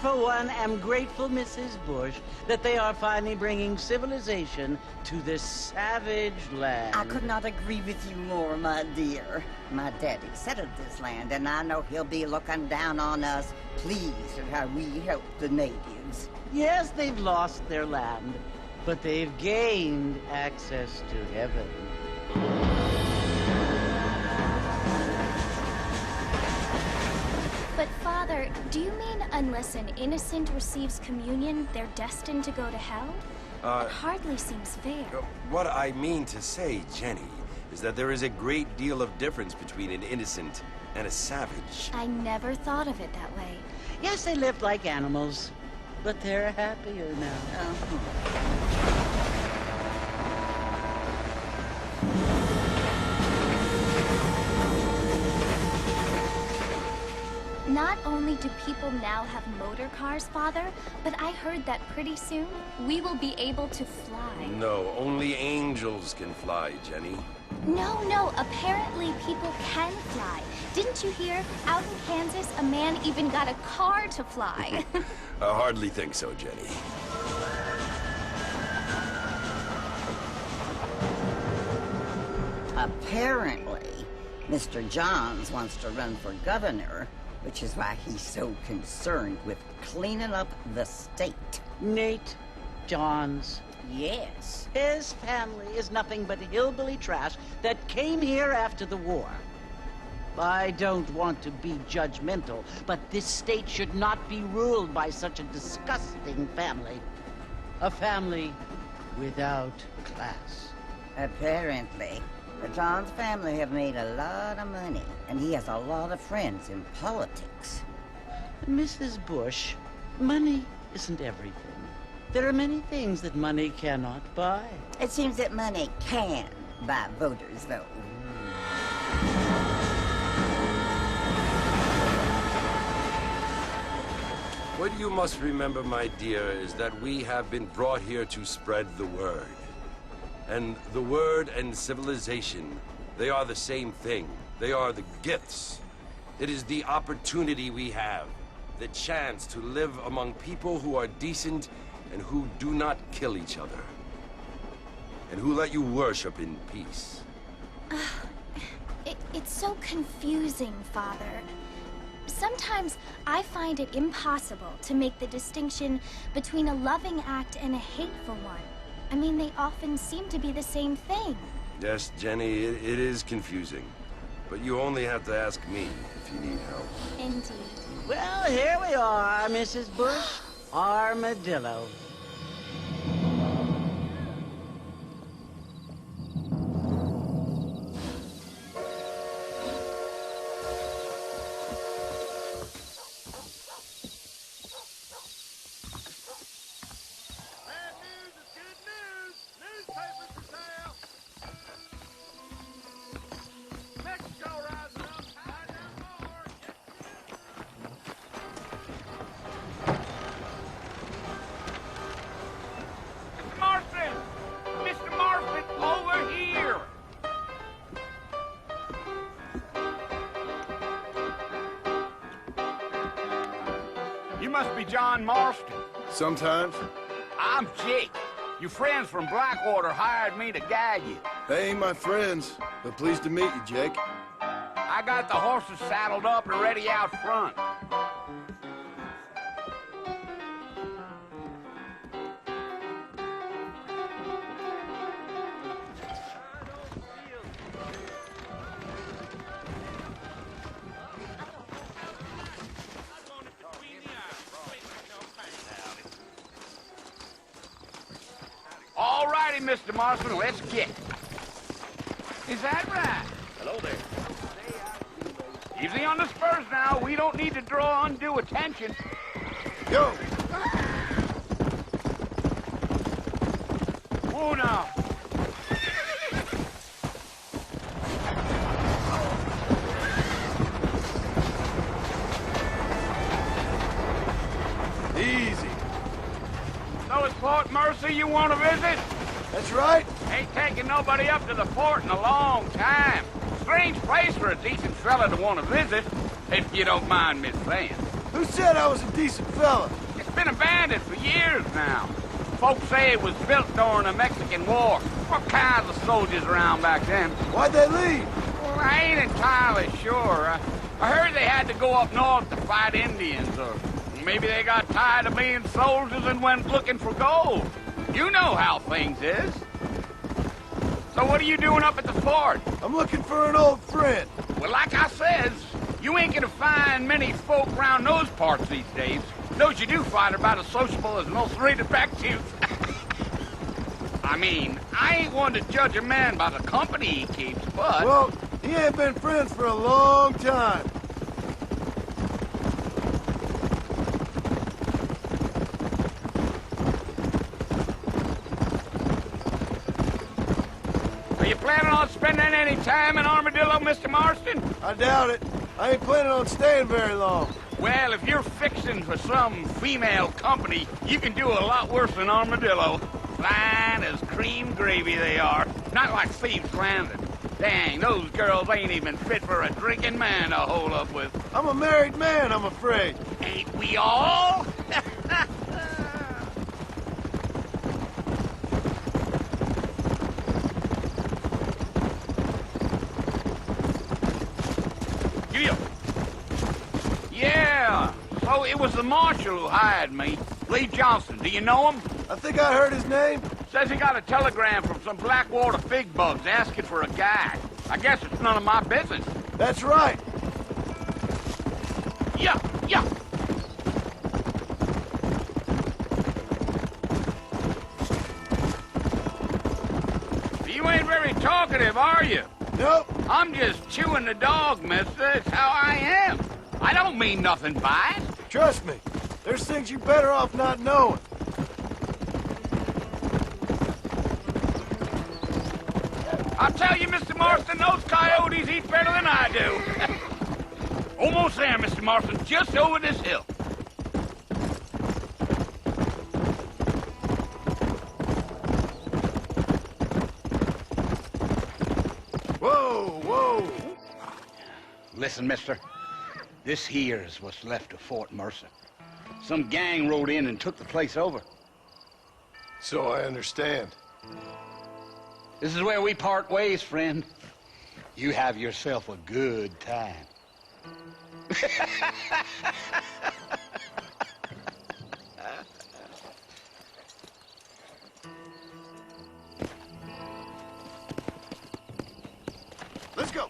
for one, am grateful, Mrs. Bush, that they are finally bringing civilization to this savage land. I could not agree with you more, my dear. My daddy settled this land, and I know he'll be looking down on us, pleased at how we help the natives. Yes, they've lost their land, but they've gained access to heaven. But, Father, do you mean unless an innocent receives communion, they're destined to go to hell? It hardly seems fair. What I mean to say, Jenny, is that there is a great deal of difference between an innocent and a savage. I never thought of it that way. Yes, they lived like animals, but they're happier now. Not only do people now have motor cars, Father, but I heard that pretty soon we will be able to fly. No, only angels can fly, Jenny. No, apparently people can fly. Didn't you hear? Out in Kansas, a man even got a car to fly. I hardly think so, Jenny. Apparently, Mr. Johns wants to run for governor, which is why he's so concerned with cleaning up the state. Nate Johns. Yes. His family is nothing but hillbilly trash that came here after the war. I don't want to be judgmental, but this state should not be ruled by such a disgusting family. A family without class. Apparently. The Johns family have made a lot of money, and he has a lot of friends in politics. Mrs. Bush, money isn't everything. There are many things that money cannot buy. It seems that money can buy voters, though. What you must remember, my dear, is that we have been brought here to spread the word. And the word and civilization, they are the same thing. They are the gifts. It is the opportunity we have, the chance to live among people who are decent and who do not kill each other, and who let you worship in peace. It's so confusing, Father. Sometimes I find it impossible to make the distinction between a loving act and a hateful one. I mean, they often seem to be the same thing. Yes, Jenny, it is confusing. But you only have to ask me if you need help. Indeed. Well, here we are, Mrs. Bush. Armadillo. You must be John Marston. Sometimes. I'm Jake. Your friends from Blackwater hired me to guide you. They ain't my friends, but pleased to meet you, Jake. I got the horses saddled up and ready out front. All righty, Mr. Marston, let's get it. Is that right? Hello there. Easy on the spurs now. We don't need to draw undue attention. Go! Whoa now. Easy. So it's Fort Mercy you want to visit? That's right. Ain't taking nobody up to the fort in a long time. Strange place for a decent fella to want to visit, if you don't mind me saying. Who said I was a decent fella? It's been abandoned for years now. Folks say it was built during the Mexican War. What kinds of soldiers around back then? Why'd they leave? Well, I ain't entirely sure. I heard they had to go up north to fight Indians, or maybe they got tired of being soldiers and went looking for gold. You know how things is. So what are you doing up at the fort? I'm looking for an old friend. Well, like I says, you ain't gonna find many folk around those parts these days. Those you do find are about as sociable as most three detectives. I mean, I ain't one to judge a man by the company he keeps, but... Well, he ain't been friends for a long time. Are you planning on spending any time in Armadillo, Mr. Marston? I doubt it. I ain't planning on staying very long. Well, if you're fixing for some female company, you can do a lot worse than Armadillo. Fine as cream gravy they are. Not like Thieves' Landing. Dang, those girls ain't even fit for a drinking man to hole up with. I'm a married man, I'm afraid. Ain't we all? Giddy up. Yeah, so it was the marshal who hired me. Lee Johnson, do you know him? I think I heard his name. Says he got a telegram from some Blackwater big bugs asking for a guy. I guess it's none of my business. That's right. Yeah, yeah. You ain't very talkative, are you? Nope. I'm just chewing the dog, mister. It's how I am. I don't mean nothing by it. Trust me. There's things you're better off not knowing. I'll tell you, Mr. Marston, those coyotes eat better than I do. Almost there, Mr. Marston, just over this hill. Whoa, whoa. Listen, mister. This here is what's left of Fort Mercer. Some gang rode in and took the place over. So I understand. This is where we part ways, friend. You have yourself a good time. Let's go.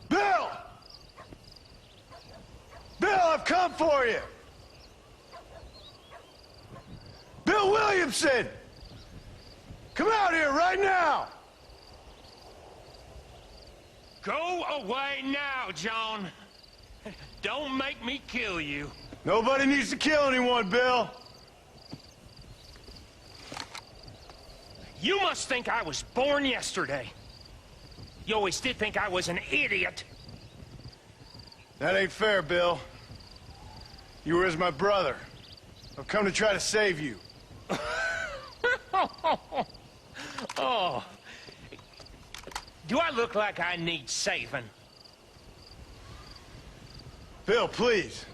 Bill! Bill, I've come for you! Bill Williamson! Come out here right now! Go away now, John. Don't make me kill you. Nobody needs to kill anyone, Bill. You must think I was born yesterday. You always did think I was an idiot. That ain't fair, Bill. You were as my brother. I've come to try to save you. Oh. Do I look like I need saving? Bill, please.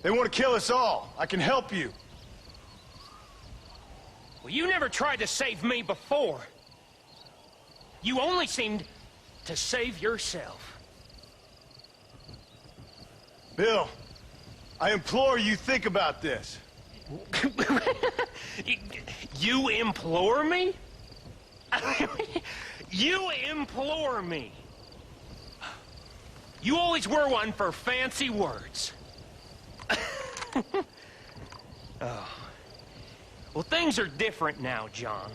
They want to kill us all. I can help you. Well, you never tried to save me before. You only seemed to save yourself. Bill, I implore you think about this. You implore me? You implore me. You always were one for fancy words. Oh. Well, things are different now, John.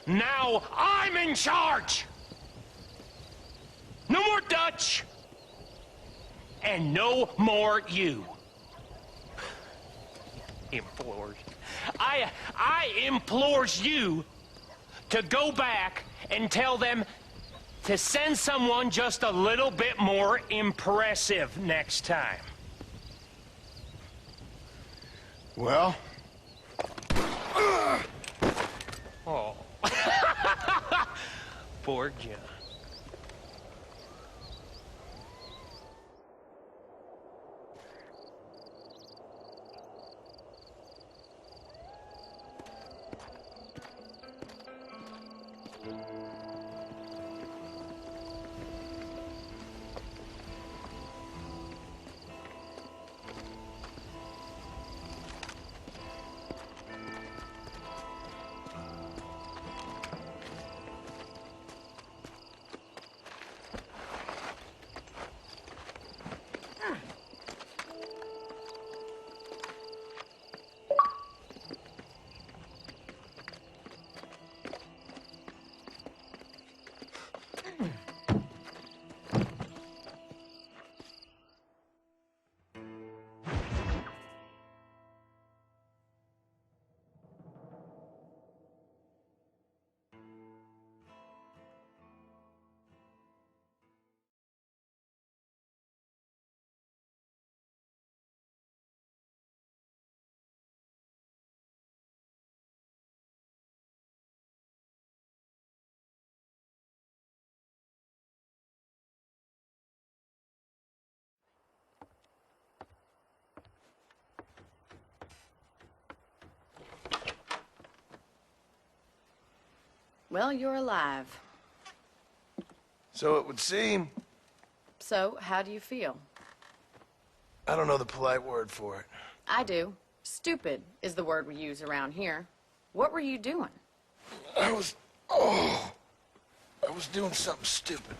Now I'm in charge. No more Dutch. And no more you. Implored. I implores you to go back and tell them to send someone just a little bit more impressive next time. Well? Oh. Poor John. Well, you're alive. So it would seem. So, how do you feel? I don't know the polite word for it. I do. Stupid is the word we use around here. What were you doing? I was doing something stupid.